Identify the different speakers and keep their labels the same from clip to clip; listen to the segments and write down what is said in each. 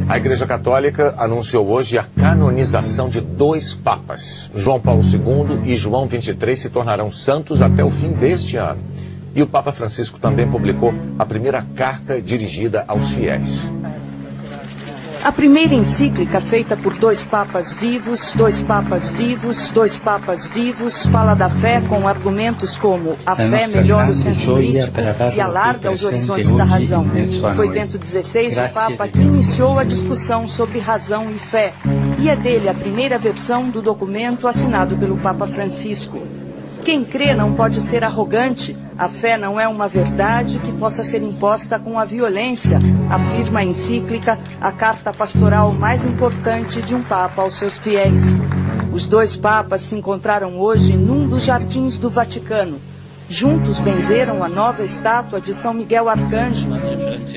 Speaker 1: A Igreja Católica anunciou hoje a canonização de 2 papas. João Paulo II e João XXIII se tornarão santos até o fim deste ano. E o Papa Francisco também publicou a primeira carta dirigida aos fiéis.
Speaker 2: A primeira encíclica, feita por 2 papas vivos, 2 papas vivos, 2 papas vivos, fala da fé com argumentos como a fé melhora o senso crítico e alarga os horizontes da razão. Foi Bento XVI, o Papa, que iniciou a discussão sobre razão e fé, e é dele a primeira versão do documento assinado pelo Papa Francisco. Quem crê não pode ser arrogante. A fé não é uma verdade que possa ser imposta com a violência, afirma a encíclica, a carta pastoral mais importante de um papa aos seus fiéis. Os 2 papas se encontraram hoje num dos jardins do Vaticano. Juntos benzeram a nova estátua de São Miguel Arcanjo.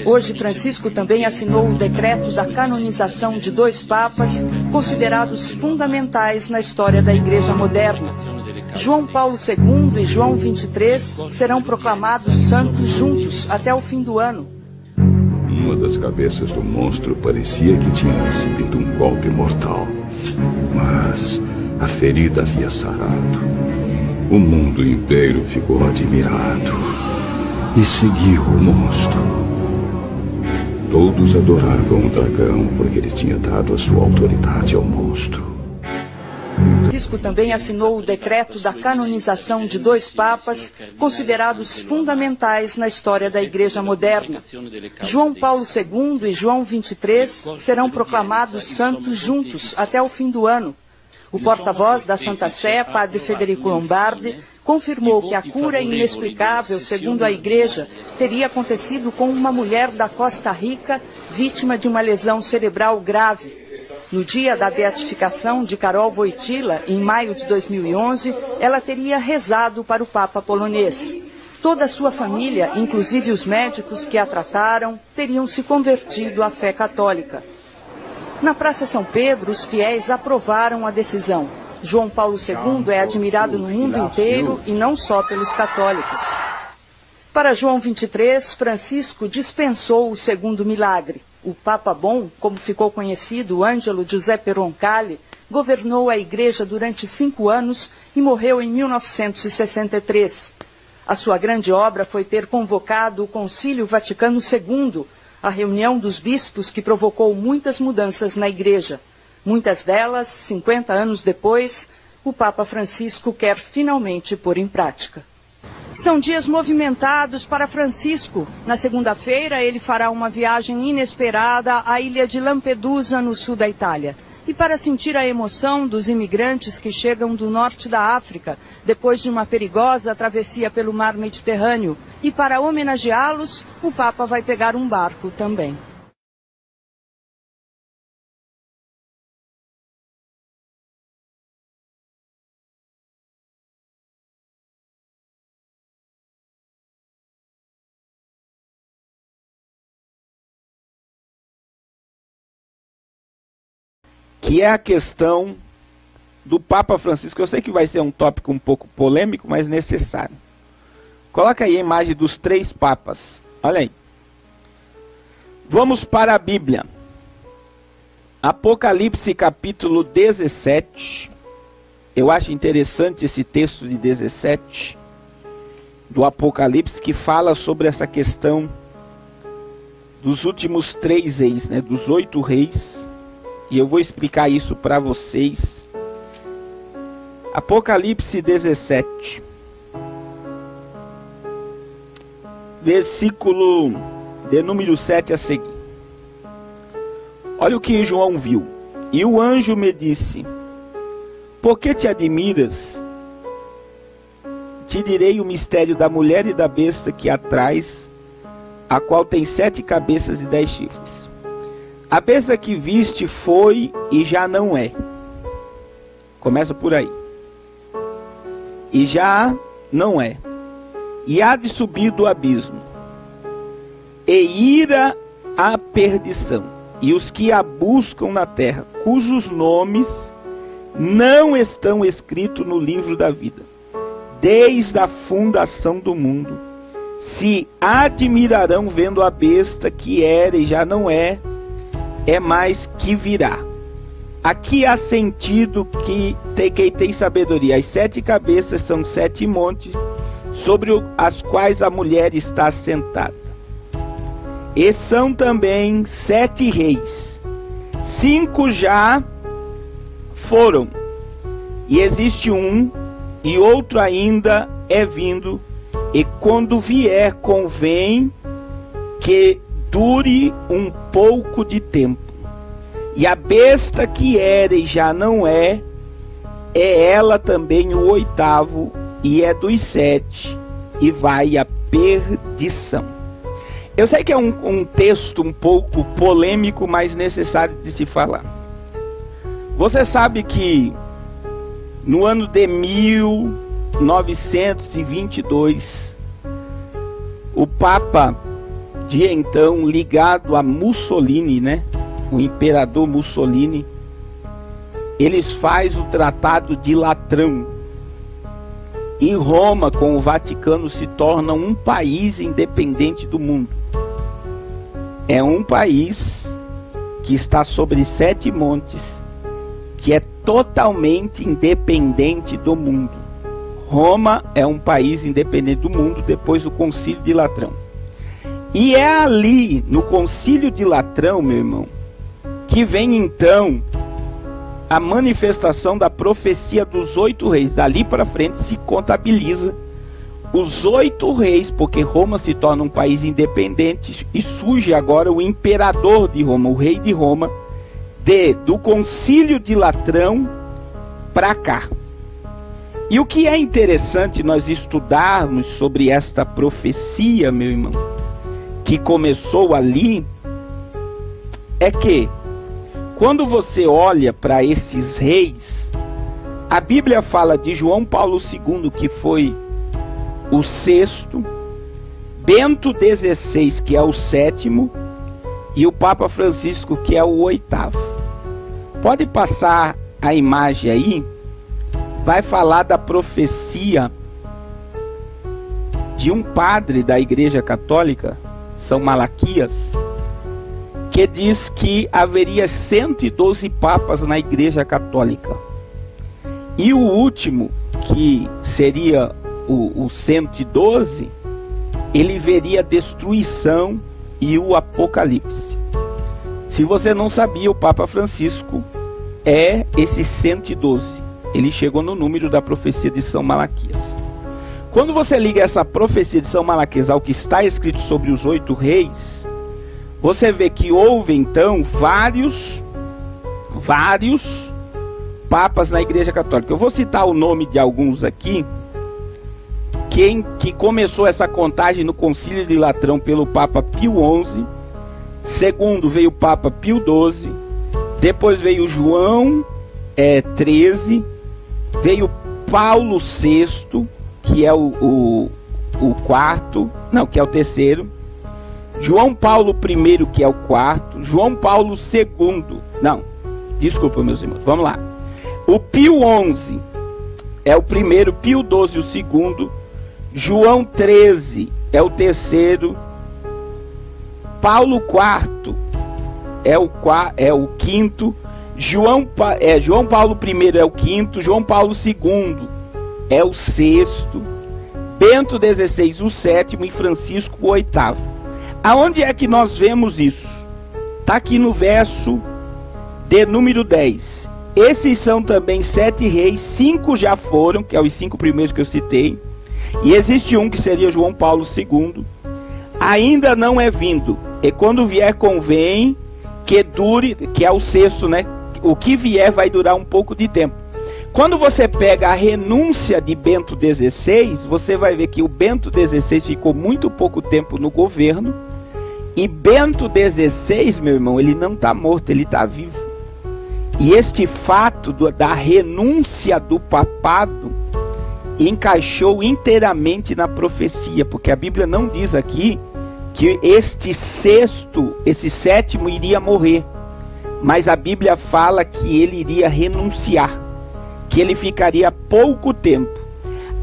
Speaker 2: Hoje, Francisco também assinou o decreto da canonização de 2 papas, considerados fundamentais na história da Igreja moderna. João Paulo II e João XXIII serão proclamados santos juntos até o fim do ano.
Speaker 3: Uma das cabeças do monstro parecia que tinha recebido um golpe mortal. Mas a ferida havia sarado. O mundo inteiro ficou admirado e seguiu o monstro. Todos adoravam o dragão porque ele tinha dado a sua autoridade ao monstro.
Speaker 2: Francisco também assinou o decreto da canonização de 2 papas, considerados fundamentais na história da Igreja moderna. João Paulo II e João XXIII serão proclamados santos juntos até o fim do ano. O porta-voz da Santa Sé, padre Federico Lombardi, confirmou que a cura inexplicável, segundo a Igreja, teria acontecido com uma mulher da Costa Rica, vítima de uma lesão cerebral grave. No dia da beatificação de Karol Wojtyła, em maio de 2011, ela teria rezado para o Papa polonês. Toda a sua família, inclusive os médicos que a trataram, teriam se convertido à fé católica. Na Praça São Pedro, os fiéis aprovaram a decisão. João Paulo II é admirado no mundo inteiro e não só pelos católicos. Para João XXIII, Francisco dispensou o segundo milagre. O Papa Bom, como ficou conhecido, Ângelo Giuseppe Roncalli, governou a Igreja durante 5 anos e morreu em 1963. A sua grande obra foi ter convocado o Concílio Vaticano II, a reunião dos bispos que provocou muitas mudanças na Igreja. Muitas delas, 50 anos depois, o Papa Francisco quer finalmente pôr em prática. São dias movimentados para Francisco. Na segunda-feira, ele fará uma viagem inesperada à ilha de Lampedusa, no sul da Itália. E para sentir a emoção dos imigrantes que chegam do norte da África, depois de uma perigosa travessia pelo mar Mediterrâneo, e para homenageá-los, o Papa vai pegar um barco também.
Speaker 4: Que é a questão do Papa Francisco. Eu sei que vai ser um tópico um pouco polêmico, mas necessário. Coloca aí a imagem dos 3 papas. Olha aí. Vamos para a Bíblia. Apocalipse capítulo 17. Eu acho interessante esse texto de 17 do Apocalipse, que fala sobre essa questão dos últimos 3 reis, né, dos 8 reis. E eu vou explicar isso para vocês. Apocalipse 17. Versículo de número 7 a seguir. Olha o que João viu. E o anjo me disse: por que te admiras? Te direi o mistério da mulher e da besta que a traz, a qual tem 7 cabeças e 10 chifres. A besta que viste foi e já não é. Começa por aí. E já não é. E há de subir do abismo. E ira à perdição. E os que a buscam na terra, cujos nomes não estão escritos no livro da vida, desde a fundação do mundo, se admirarão vendo a besta que era e já não é, é mais que virá. Aqui há sentido que quem tem sabedoria. As 7 cabeças são 7 montes sobre as quais a mulher está sentada. E são também 7 reis. 5 já foram. E existe um, e outro ainda é vindo. E quando vier, convém que dure um pouco de tempo. E a besta que era e já não é ela também o 8º, e é dos 7, e vai à perdição. Eu sei que é um texto um pouco polêmico, mas necessário de se falar. Você sabe que no ano de 1922, o Papa de então, ligado a Mussolini, né? O imperador Mussolini, eles fazem o Tratado de Latrão. E Roma, com o Vaticano, se torna um país independente do mundo. É um país que está sobre 7 montes, que é totalmente independente do mundo. Roma é um país independente do mundo depois do Concílio de Latrão. E é ali, no Concílio de Latrão, meu irmão, que vem então a manifestação da profecia dos 8 reis. Dali para frente se contabiliza os 8 reis, porque Roma se torna um país independente e surge agora o imperador de Roma, o rei de Roma, do Concílio de Latrão para cá. E o que é interessante nós estudarmos sobre esta profecia, meu irmão, que começou ali, é que quando você olha para esses reis, a Bíblia fala de João Paulo II, que foi o 6º, Bento XVI, que é o 7º, e o Papa Francisco, que é o 8º. Pode passar a imagem aí, vai falar da profecia de um padre da Igreja Católica, São Malaquias, que diz que haveria 112 papas na Igreja Católica. E o último, que seria o 112, ele veria destruição e o apocalipse. Se você não sabia, o Papa Francisco é esse 112. Ele chegou no número da profecia de São Malaquias. Quando você liga essa profecia de São Malaquias ao que está escrito sobre os 8 reis, você vê que houve então vários papas na Igreja Católica. Eu vou citar o nome de alguns aqui, que começou essa contagem no Concílio de Latrão pelo Papa Pio XI, segundo veio o Papa Pio XII, depois veio João XIII, veio Paulo VI, que é o 4º, não, que é o 3º, João Paulo I, que é o 4º, João Paulo II, não, desculpa meus irmãos, vamos lá. O Pio XI é o 1º, Pio XII o 2º, João XIII é o 3º, Paulo IV é o 5º, João Paulo I é o 5º, João Paulo II é o 6º, Bento XVI o 7º e Francisco o 8º. Aonde é que nós vemos isso? Está aqui no verso de número 10. Esses são também 7 reis, 5 já foram, que é os 5 primeiros que eu citei, e existe um que seria João Paulo II, ainda não é vindo, e quando vier convém que dure, que é o 6º, né? O que vier vai durar um pouco de tempo. Quando você pega a renúncia de Bento XVI, você vai ver que o Bento XVI ficou muito pouco tempo no governo, e Bento XVI, meu irmão, ele não está morto, ele está vivo. E este fato da renúncia do papado encaixou inteiramente na profecia, porque a Bíblia não diz aqui que esse 7º iria morrer, mas a Bíblia fala que ele iria renunciar, que ele ficaria pouco tempo.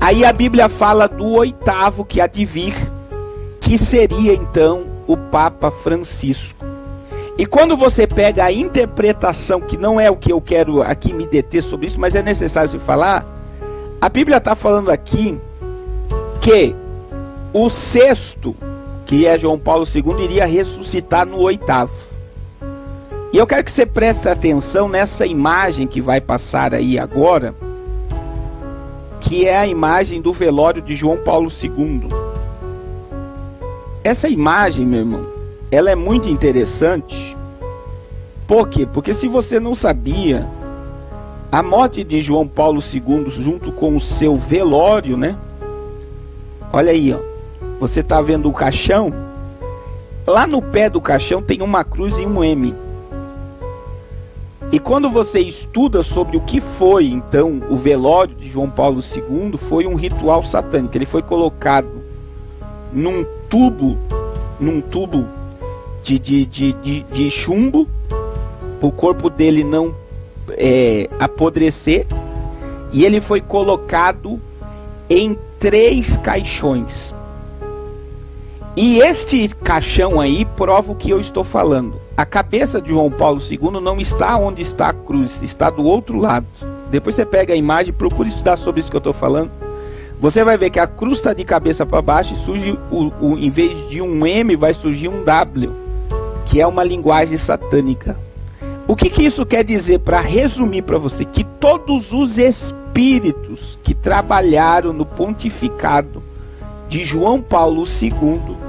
Speaker 4: Aí a Bíblia fala do 8º que há de vir, que seria então o Papa Francisco. E quando você pega a interpretação, que não é o que eu quero aqui me deter sobre isso, mas é necessário se falar, a Bíblia está falando aqui que o sexto, que é João Paulo II, iria ressuscitar no oitavo. E eu quero que você preste atenção nessa imagem que vai passar aí agora, que é a imagem do velório de João Paulo II. Essa imagem, meu irmão, ela é muito interessante. Por quê? Porque se você não sabia, a morte de João Paulo II junto com o seu velório, né? Olha aí, ó. Você está vendo o caixão? Lá no pé do caixão tem uma cruz e um M. E quando você estuda sobre o que foi, então, o velório de João Paulo II, foi um ritual satânico. Ele foi colocado num tubo de chumbo, para o corpo dele não apodrecer, e ele foi colocado em 3 caixões. E este caixão aí prova o que eu estou falando. A cabeça de João Paulo II não está onde está a cruz, está do outro lado. Depois você pega a imagem e procura estudar sobre isso que eu estou falando. Você vai ver que a cruz está de cabeça para baixo e surge, em vez de um M, vai surgir um W, que é uma linguagem satânica. O que isso quer dizer, para resumir para você? Que todos os espíritos que trabalharam no pontificado de João Paulo II,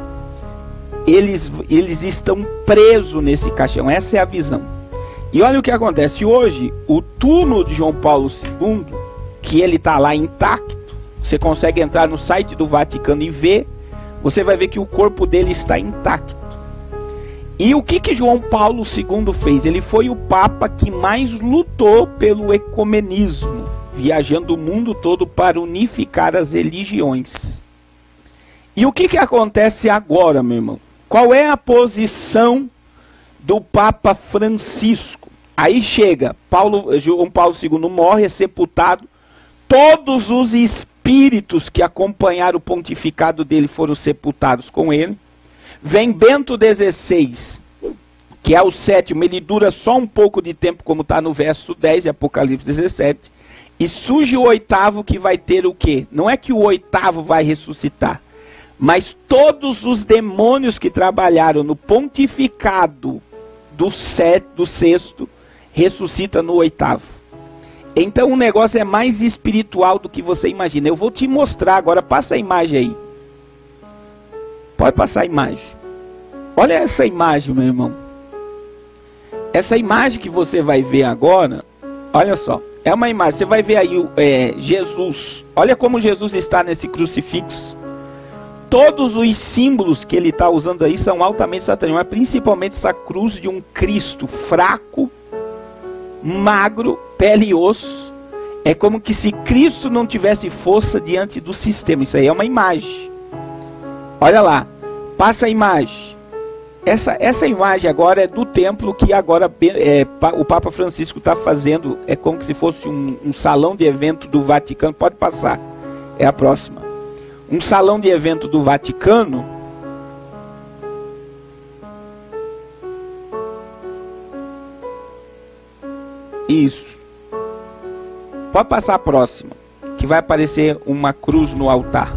Speaker 4: eles estão presos nesse caixão. Essa é a visão. E olha o que acontece hoje. O túmulo de João Paulo II, que ele está lá intacto, você consegue entrar no site do Vaticano e ver, você vai ver que o corpo dele está intacto. E o que João Paulo II fez? Ele foi o Papa que mais lutou pelo ecumenismo, viajando o mundo todo para unificar as religiões. E o que acontece agora, meu irmão? Qual é a posição do Papa Francisco? Aí chega, João Paulo II morre, é sepultado, todos os espíritos que acompanharam o pontificado dele foram sepultados com ele. Vem Bento XVI, que é o 7º, ele dura só um pouco de tempo, como está no verso 10 de Apocalipse 17, e surge o 8º, que vai ter o quê? Não é que o 8º vai ressuscitar, mas todos os demônios que trabalharam no pontificado do 6º, ressuscita no 8º. Então o negócio é mais espiritual do que você imagina. Eu vou te mostrar agora, passa a imagem aí. Pode passar a imagem. Olha essa imagem, meu irmão. Essa imagem que você vai ver agora, olha só, é uma imagem, você vai ver aí Jesus. Olha como Jesus está nesse crucifixo. Todos os símbolos que ele está usando aí são altamente satânicos, mas principalmente essa cruz de um Cristo fraco, magro, pele e osso. É como que se Cristo não tivesse força diante do sistema. Isso aí é uma imagem. Olha lá, passa a imagem. Essa imagem agora é do templo que agora o Papa Francisco está fazendo. É como se fosse um salão de evento do Vaticano. Pode passar, é a próxima. Um salão de evento do Vaticano. Isso. Pode passar a próxima, que vai aparecer uma cruz no altar.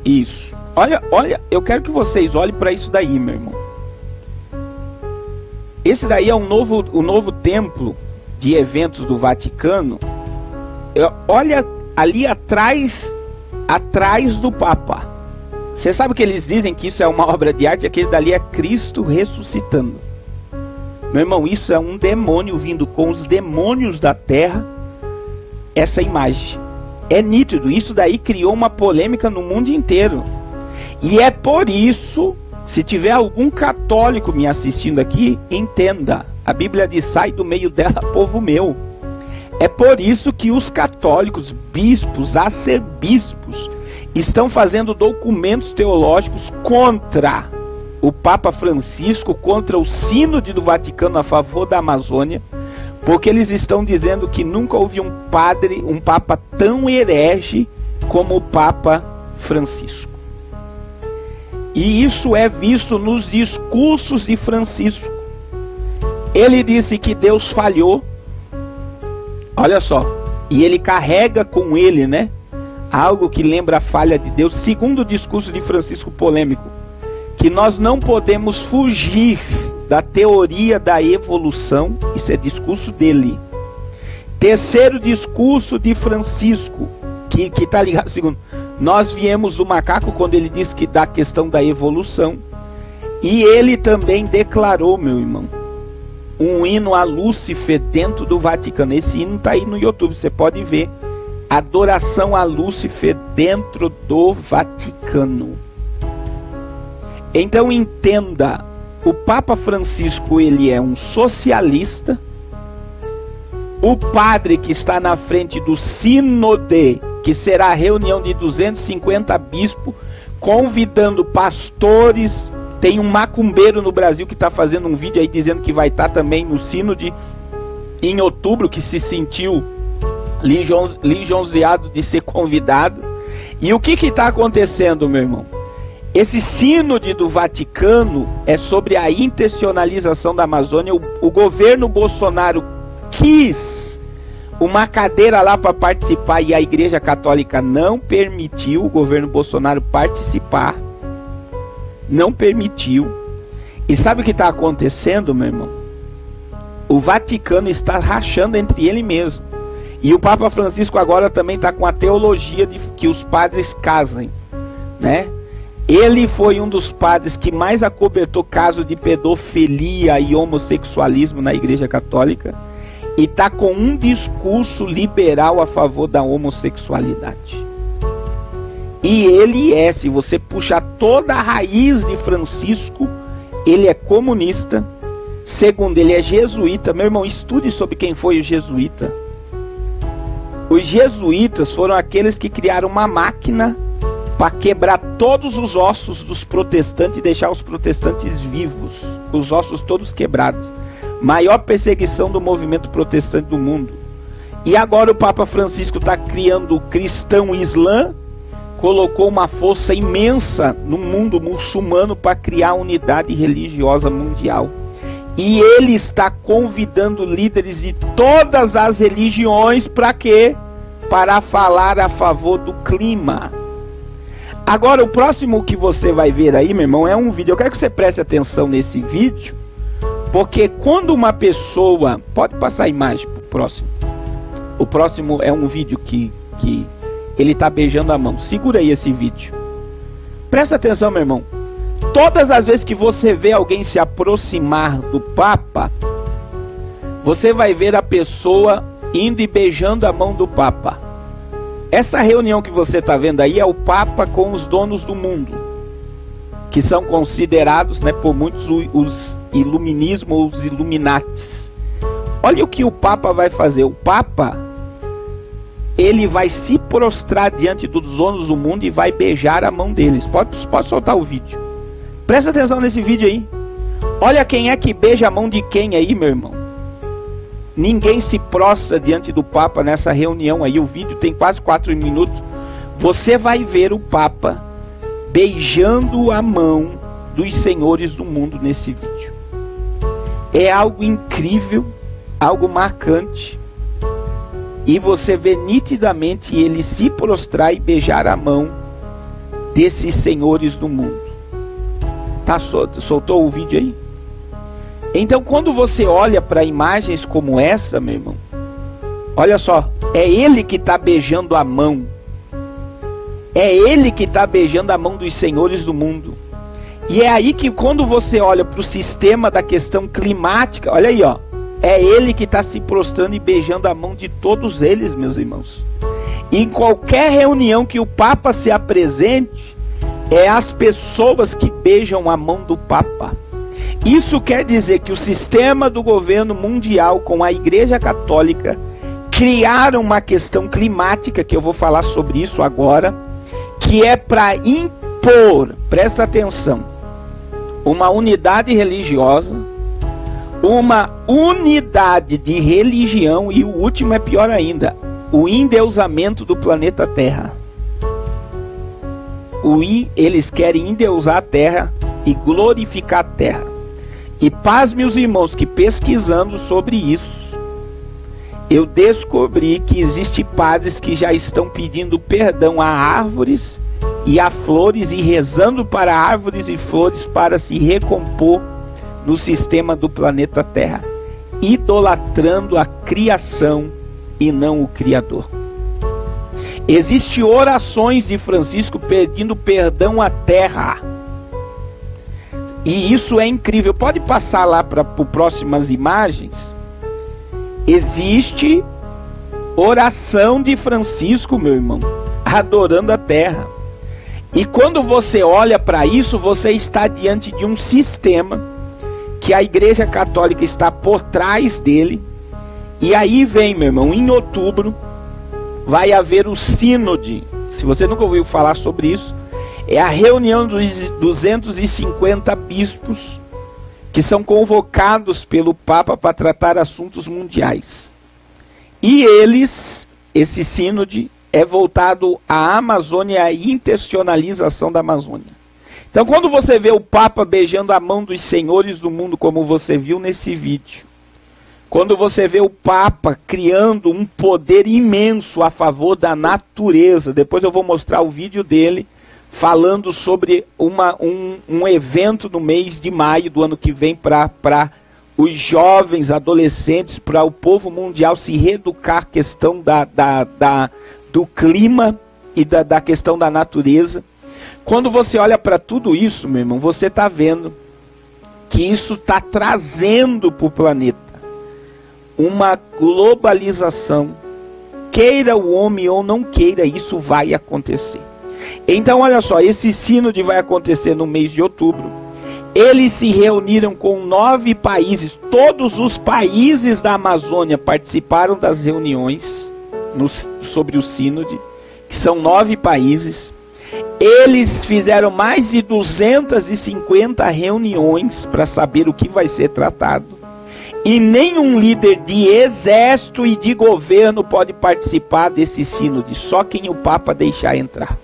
Speaker 4: Isso. Olha, eu quero que vocês olhem para isso daí, meu irmão. Esse daí é o novo templo de eventos do Vaticano. Olha ali atrás do Papa. Você sabe que eles dizem que isso é uma obra de arte? Aquele dali é Cristo ressuscitando. Meu irmão, isso é um demônio vindo com os demônios da terra. Essa imagem é nítido. Isso daí criou uma polêmica no mundo inteiro. E é por isso, se tiver algum católico me assistindo aqui, entenda. A Bíblia diz: sai do meio dela, povo meu. É por isso que os católicos, bispos, arcebispos, estão fazendo documentos teológicos contra o Papa Francisco, contra o Sínodo do Vaticano a favor da Amazônia, porque eles estão dizendo que nunca houve um Papa tão herege como o Papa Francisco. E isso é visto nos discursos de Francisco. Ele disse que Deus falhou. Olha só. E ele carrega com ele, né, algo que lembra a falha de Deus. Segundo o discurso de Francisco polêmico, que nós não podemos fugir da teoria da evolução. Isso é discurso dele. Terceiro discurso de Francisco, que está ligado. Segundo, nós viemos do macaco, quando ele disse que da questão da evolução. E ele também declarou, meu irmão, um hino a Lúcifer dentro do Vaticano. Esse hino está aí no YouTube, você pode ver. Adoração a Lúcifer dentro do Vaticano. Então entenda, o Papa Francisco, ele é um socialista. O padre que está na frente do Sínode, que será a reunião de 250 bispos, convidando pastores. Tem um macumbeiro no Brasil que está fazendo um vídeo aí dizendo que vai estar também no Sínode em outubro, que se sentiu lisonjeado de ser convidado. E o que está acontecendo, meu irmão? Esse Sínode do Vaticano é sobre a internacionalização da Amazônia. O governo Bolsonaro quis uma cadeira lá para participar e a Igreja Católica não permitiu o governo Bolsonaro participar. Não permitiu. E sabe o que está acontecendo, meu irmão? O Vaticano está rachando entre ele mesmo. E o Papa Francisco agora também está com a teologia de que os padres casem, né? Ele foi um dos padres que mais acobertou casos de pedofilia e homossexualismo na Igreja Católica. E está com um discurso liberal a favor da homossexualidade. E ele é, se você puxar toda a raiz de Francisco, ele é comunista. Segundo, ele é jesuíta. Meu irmão, estude sobre quem foi o jesuíta. Os jesuítas foram aqueles que criaram uma máquina para quebrar todos os ossos dos protestantes e deixar os protestantes vivos, os ossos todos quebrados. Maior perseguição do movimento protestante do mundo. E agora o Papa Francisco está criando o cristão islã, colocou uma força imensa no mundo muçulmano para criar unidade religiosa mundial. E ele está convidando líderes de todas as religiões para quê? Para falar a favor do clima. Agora o próximo que você vai ver aí, meu irmão, é um vídeo. Eu quero que você preste atenção nesse vídeo, porque quando uma pessoa... Pode passar a imagem para o próximo. O próximo é um vídeo que ele está beijando a mão. Segura aí esse vídeo. Presta atenção, meu irmão. Todas as vezes que você vê alguém se aproximar do Papa, você vai ver a pessoa indo e beijando a mão do Papa. Essa reunião que você está vendo aí é o Papa com os donos do mundo, que são considerados, né, por muitos os iluminismo ou os Illuminatis. Olha o que o Papa vai fazer. O Papa, ele vai se prostrar diante dos donos do mundo e vai beijar a mão deles. Pode soltar o vídeo. Presta atenção nesse vídeo aí. Olha quem é que beija a mão de quem aí, meu irmão. Ninguém se prostra diante do Papa nessa reunião aí. O vídeo tem quase 4 minutos. Você vai ver o Papa beijando a mão dos senhores do mundo nesse vídeo. É algo incrível, algo marcante. E você vê nitidamente ele se prostrar e beijar a mão desses senhores do mundo. Tá, soltou o vídeo aí? Então quando você olha para imagens como essa, meu irmão, olha só, é ele que está beijando a mão. É ele que está beijando a mão dos senhores do mundo. E é aí que quando você olha para o sistema da questão climática, olha aí, ó, é ele que está se prostrando e beijando a mão de todos eles, meus irmãos. E em qualquer reunião que o Papa se apresente, é as pessoas que beijam a mão do Papa. Isso quer dizer que o sistema do governo mundial com a Igreja Católica criaram uma questão climática, que eu vou falar sobre isso agora, que é para impor, presta atenção, uma unidade religiosa, uma unidade de religião e o último é pior ainda, o endeusamento do planeta Terra. eles querem endeusar a terra e glorificar a terra. E pasme os irmãos que, pesquisando sobre isso, eu descobri que existem padres que já estão pedindo perdão a árvores e a flores e rezando para árvores e flores para se recompor no sistema do planeta Terra, idolatrando a criação e não o Criador. Existem orações de Francisco pedindo perdão à terra. E isso é incrível. Pode passar lá para próximas imagens. Existe oração de Francisco, meu irmão, adorando a terra. E quando você olha para isso, você está diante de um sistema que a Igreja Católica está por trás dele. E aí vem, meu irmão, em outubro vai haver o Sínode. Se você nunca ouviu falar sobre isso, é a reunião dos 250 bispos que são convocados pelo Papa para tratar assuntos mundiais. E esse Sínode é voltado à Amazônia e à intencionalização da Amazônia. Então, quando você vê o Papa beijando a mão dos senhores do mundo, como você viu nesse vídeo, quando você vê o Papa criando um poder imenso a favor da natureza, depois eu vou mostrar o vídeo dele, falando sobre um evento no mês de maio do ano que vem para os jovens, adolescentes, para o povo mundial se reeducar a questão do clima e da questão da natureza. Quando você olha para tudo isso, meu irmão, você está vendo que isso está trazendo para o planeta uma globalização. Queira o homem ou não queira, isso vai acontecer. Então olha só, esse Sínode vai acontecer no mês de outubro. Eles se reuniram com 9 países. Todos os países da Amazônia participaram das reuniões sobre o Sínode, que são 9 países. Eles fizeram mais de 250 reuniões para saber o que vai ser tratado. E nenhum líder de exército e de governo pode participar desse Sínode, só quem o Papa deixar entrar.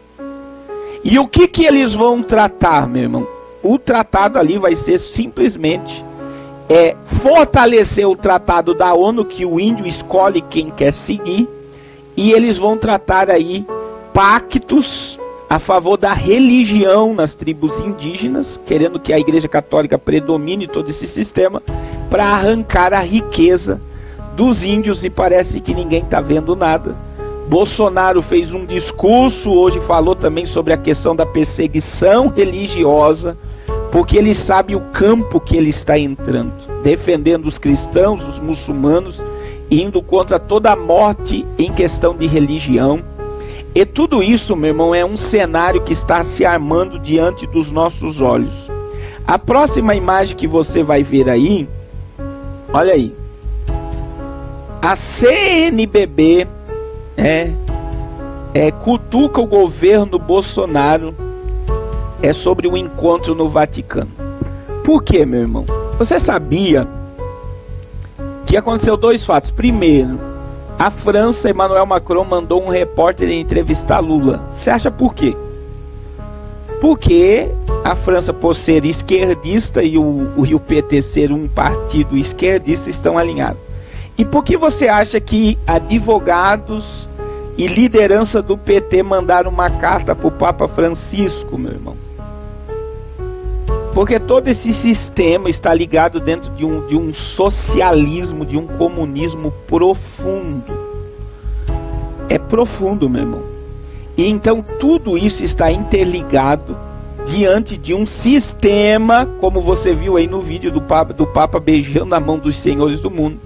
Speaker 4: E o que eles vão tratar, meu irmão? O tratado ali vai ser simplesmente fortalecer o tratado da ONU, que o índio escolhe quem quer seguir, e eles vão tratar aí pactos a favor da religião nas tribos indígenas, querendo que a Igreja Católica predomine todo esse sistema, para arrancar a riqueza dos índios, e parece que ninguém está vendo nada. Bolsonaro fez um discurso, hoje falou também sobre a questão da perseguição religiosa, porque ele sabe o campo que ele está entrando, defendendo os cristãos, os muçulmanos, indo contra toda a morte em questão de religião. E tudo isso, meu irmão, é um cenário que está se armando diante dos nossos olhos. A próxima imagem que você vai ver aí, olha aí, a CNBB cutuca o governo Bolsonaro sobre o encontro no Vaticano. Por quê, meu irmão? Você sabia que aconteceu 2 fatos. Primeiro, a França, Emmanuel Macron mandou um repórter entrevistar Lula. Você acha por quê? Porque a França, por ser esquerdista, e o PT ser um partido esquerdista, estão alinhados. E por que você acha que advogados e liderança do PT mandaram uma carta para o Papa Francisco, meu irmão? Porque todo esse sistema está ligado dentro de um socialismo, de um comunismo profundo. É profundo, meu irmão. E então tudo isso está interligado diante de um sistema, como você viu aí no vídeo do Papa beijando a mão dos senhores do mundo,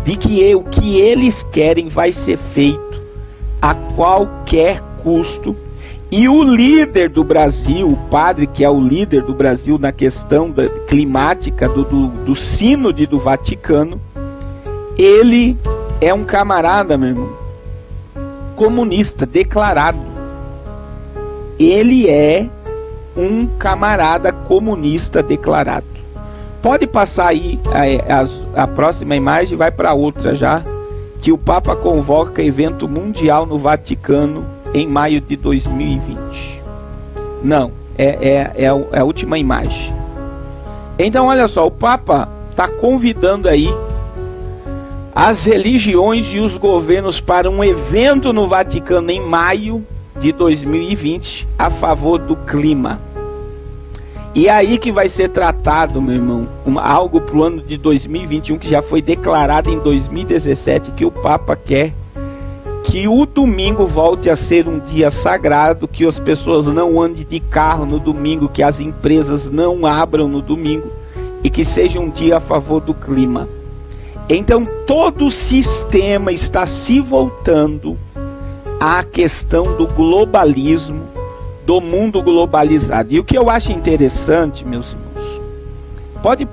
Speaker 4: de que o que eles querem vai ser feito a qualquer custo. E o líder do Brasil, o padre que é o líder do Brasil na questão climática do Sínode do Vaticano, ele é um camarada, meu irmão, comunista declarado. Ele é um camarada comunista declarado. Pode passar aí a próxima imagem, vai para outra já, que o Papa convoca evento mundial no Vaticano em maio de 2020. Não, é a última imagem. Então olha só, o Papa está convidando aí as religiões e os governos para um evento no Vaticano em maio de 2020 a favor do clima. E é aí que vai ser tratado, meu irmão, algo para o ano de 2021 que já foi declarado em 2017, que o Papa quer que o domingo volte a ser um dia sagrado, que as pessoas não andem de carro no domingo, que as empresas não abram no domingo e que seja um dia a favor do clima. Então todo o sistema está se voltando à questão do globalismo, do mundo globalizado. E o que eu acho interessante, meus irmãos, pode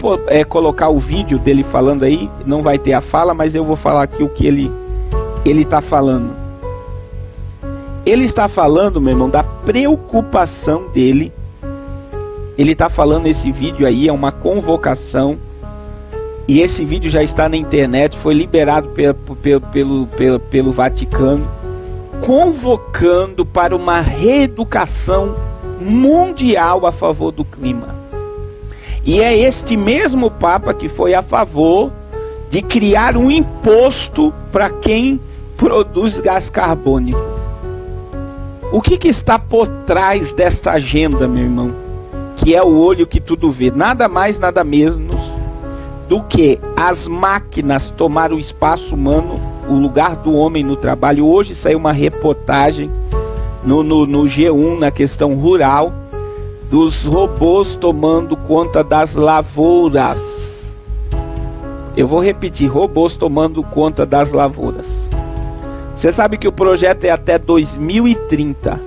Speaker 4: colocar o vídeo dele falando aí, não vai ter a fala, mas eu vou falar aqui o que ele está falando. Ele está falando, meu irmão, da preocupação dele. Ele está falando, esse vídeo aí é uma convocação, e esse vídeo já está na internet, foi liberado pelo Vaticano, convocando para uma reeducação mundial a favor do clima. E é este mesmo Papa que foi a favor de criar um imposto para quem produz gás carbônico. O que está por trás desta agenda, meu irmão? Que é o olho que tudo vê. Nada mais, nada menos do que as máquinas tomaram o espaço humano, o lugar do homem no trabalho. Hoje saiu uma reportagem no G1, na questão rural, dos robôs tomando conta das lavouras. Eu vou repetir, robôs tomando conta das lavouras. Você sabe que o projeto é até 2030.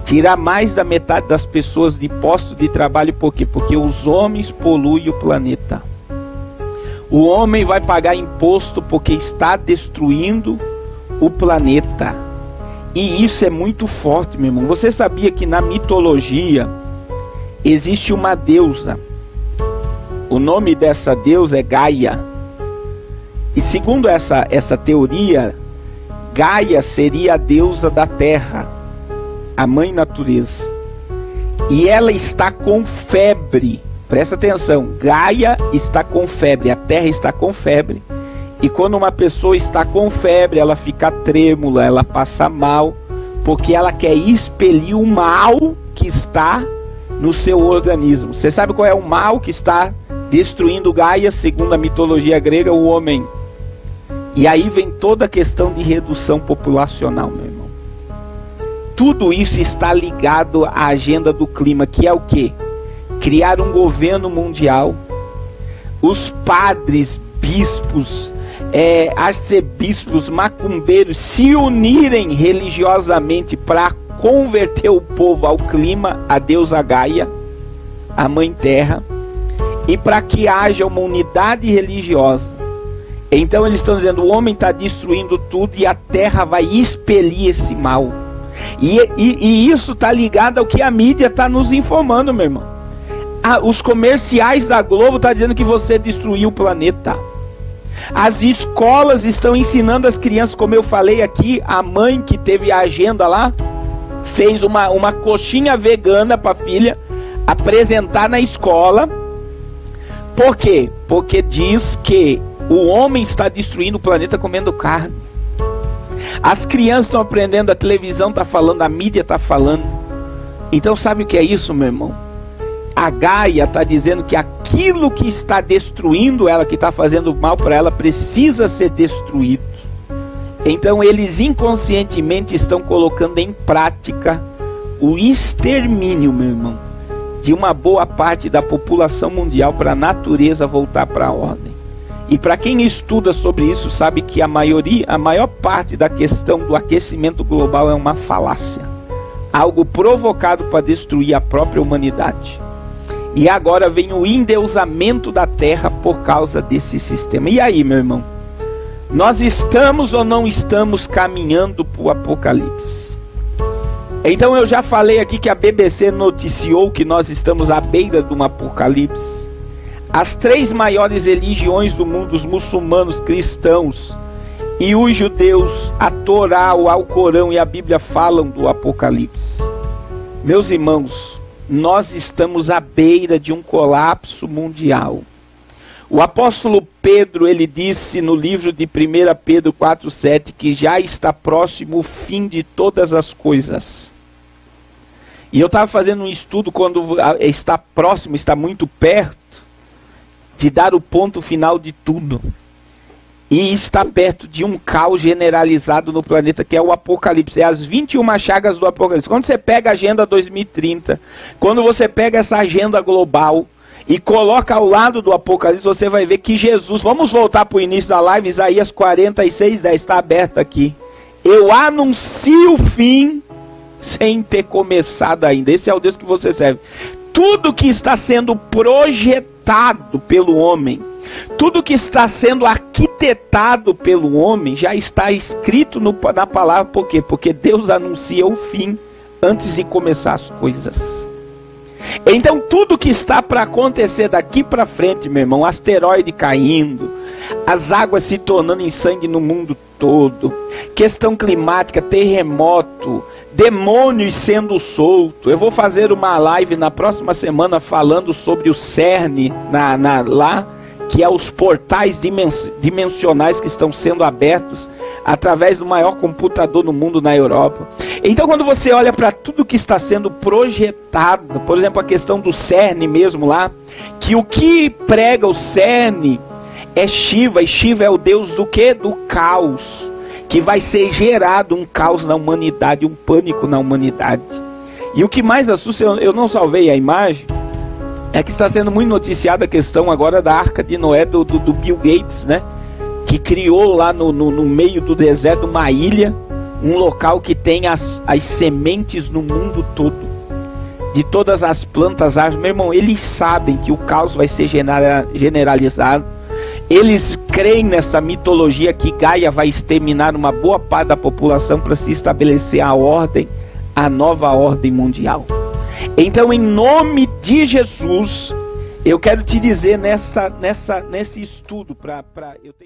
Speaker 4: Tirar mais da metade das pessoas de postos de trabalho. Por quê? Porque os homens poluem o planeta. O homem vai pagar imposto porque está destruindo o planeta. E isso é muito forte, meu irmão. Você sabia que na mitologia existe uma deusa? O nome dessa deusa é Gaia. E segundo essa teoria, Gaia seria a deusa da terra, a mãe natureza. E ela está com febre. Presta atenção, Gaia está com febre, a terra está com febre. E quando uma pessoa está com febre, ela fica trêmula, ela passa mal, porque ela quer expelir o mal que está no seu organismo. Você sabe qual é o mal que está destruindo Gaia, segundo a mitologia grega? O homem. E aí vem toda a questão de redução populacional, meu irmão. Tudo isso está ligado à agenda do clima, que é o quê? Criar um governo mundial. Os padres, bispos, arcebispos, macumbeiros se unirem religiosamente para converter o povo ao clima, a deusa Gaia, a mãe terra, e para que haja uma unidade religiosa. Então eles estão dizendo, o homem está destruindo tudo e a terra vai expelir esse mal. E isso está ligado ao que a mídia está nos informando, meu irmão. Os comerciais da Globo estão dizendo que você destruiu o planeta. As escolas estão ensinando as crianças, como eu falei aqui, a mãe que teve a agenda lá, fez uma coxinha vegana para a filha apresentar na escola. Por quê? Porque diz que o homem está destruindo o planeta comendo carne. As crianças estão aprendendo, a televisão está falando, a mídia está falando. Então sabe o que é isso, meu irmão? A Gaia está dizendo que aquilo que está destruindo ela, que está fazendo mal para ela, precisa ser destruído. Então eles inconscientemente estão colocando em prática o extermínio, meu irmão, de uma boa parte da população mundial para a natureza voltar para a ordem. E para quem estuda sobre isso sabe que a maior parte da questão do aquecimento global é uma falácia, algo provocado para destruir a própria humanidade. E agora vem o endeusamento da terra por causa desse sistema. E aí, meu irmão? Nós estamos ou não estamos caminhando para o Apocalipse? Então eu já falei aqui que a BBC noticiou que nós estamos à beira de um Apocalipse. As 3 maiores religiões do mundo, os muçulmanos, cristãos e os judeus, a Torá, o Alcorão e a Bíblia falam do Apocalipse. Meus irmãos, nós estamos à beira de um colapso mundial. O apóstolo Pedro, ele disse no livro de 1 Pedro 4,7 que já está próximo o fim de todas as coisas. E eu estava fazendo um estudo quando está próximo, está muito perto de dar o ponto final de tudo. E está perto de um caos generalizado no planeta, que é o Apocalipse. É as 21 chagas do Apocalipse. Quando você pega a Agenda 2030, quando você pega essa agenda global e coloca ao lado do Apocalipse, você vai ver que Jesus... Vamos voltar para o início da live, Isaías 46:10, está aberto aqui. Eu anuncio o fim sem ter começado ainda. Esse é o Deus que você serve. Tudo que está sendo projetado pelo homem, tudo que está sendo arquitetado pelo homem, já está escrito na palavra. Por quê? Porque Deus anuncia o fim antes de começar as coisas. Então tudo que está para acontecer daqui para frente, meu irmão, asteroide caindo, as águas se tornando em sangue no mundo todo, questão climática, terremoto, demônios sendo soltos. Eu vou fazer uma live na próxima semana falando sobre o CERN lá, que é os portais dimensionais que estão sendo abertos através do maior computador no mundo na Europa. Então quando você olha para tudo que está sendo projetado, por exemplo a questão do CERN mesmo lá, que o que prega o CERN é Shiva, e Shiva é o deus do quê? Do caos, que vai ser gerado um caos na humanidade, um pânico na humanidade. E o que mais assusta, eu não salvei a imagem, é que está sendo muito noticiada a questão agora da Arca de Noé do Bill Gates, né? Que criou lá no meio do deserto uma ilha, um local que tem as sementes no mundo todo, de todas as plantas, árvores. Meu irmão, eles sabem que o caos vai ser generalizado. Eles creem nessa mitologia que Gaia vai exterminar uma boa parte da população para se estabelecer a nova ordem mundial. Então, em nome de Jesus, eu quero te dizer nesse estudo, eu tenho